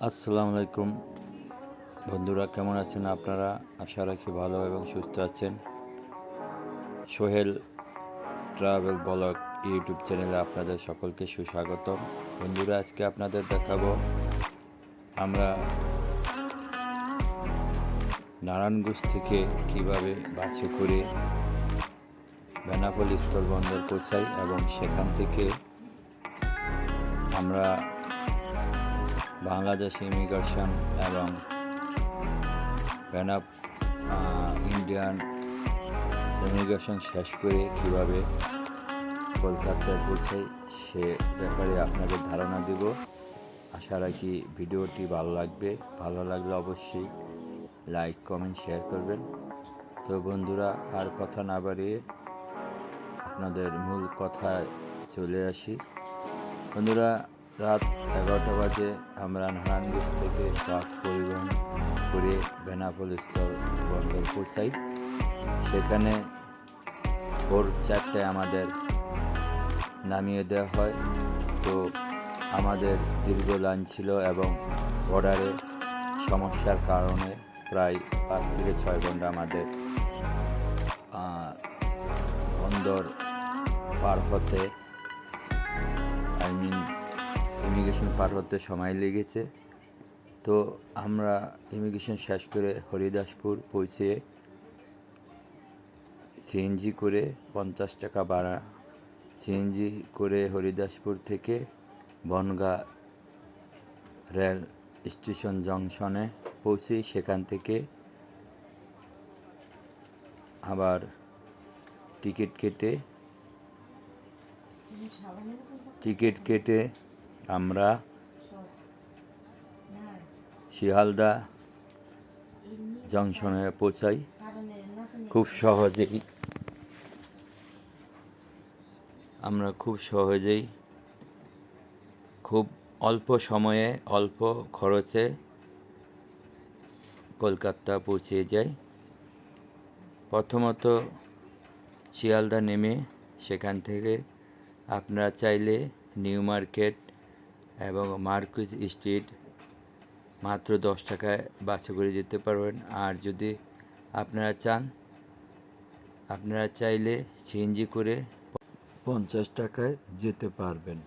আসসালামু আলাইকুম বন্ধুরা, কেমন আছেন আপনারা? আশা রাখি ভালো এবং সুস্থ আছেন। সোহেল ট্রাভেল ব্লগ ইউটিউব চ্যানেলে আপনাদের সকলকে সুস্বাগতম। বন্ধুরা, আজকে আপনাদের দেখাবো আমরা নারায়ণগঞ্জ থেকে কিভাবে বাসে করে বেনাপোল স্থলবন্দর পৌঁছাই এবং সেখান থেকে আমরা বাংলাদেশ ইমিগ্রেশন এবং ইন্ডিয়ান ইমিগ্রেশন শেষ করে কিভাবে কলকাতায় পৌঁছাই সে ব্যাপারে আপনাদের ধারণা দেব। আশা রাখি ভিডিওটি ভালো লাগবে। ভালো লাগলে অবশ্যই লাইক, কমেন্ট, শেয়ার করবেন। তো বন্ধুরা, আর কথা না বাড়িয়ে আপনাদের মূল কথায় চলে আসি। বন্ধুরা, রাত 11টা বাজে আমরা নারায়ণগঞ্জ থেকে ট্রাক পরিবহন করে বেনাপোল স্থলবন্দর পৌঁছাই। সেখানে ভোর 4টায় আমাদের নামিয়ে দেওয়া হয়। তো আমাদের দীর্ঘ লাইন ছিল এবং বর্ডারে সমস্যার কারণে প্রায় 5 থেকে 6 ঘন্টা আমাদের বন্দর পার হতে ইমিগ্রেশন পার হতে সময় লেগেছে। তো আমরা ইমিগ্রেশন শেষ করে হরিদাসপুর পৌঁছে সিএনজি করে 50 টাকা ভাড়া সিএনজি করে হরিদাসপুর থেকে বনগাঁ রেল স্টেশন জংশনে পৌঁছে সেখান থেকে আবার টিকিট কেটে আমরা শিয়ালদা জংশনে পৌঁছাই। খুব সহজেই খুব অল্প সময়ে অল্প খরচে কলকাতা পৌঁছে যাই। প্রথমত শিয়ালদা নেমে সেখান থেকে আপনারা চাইলে নিউ মার্কেট এবং মার্কুস স্ট্রিট মাত্র 10 টাকায় বাসে করে যেতে পারবেন। আর যদি আপনারা চাইলে সিএনজি করে 50 টাকায় যেতে পারবেন।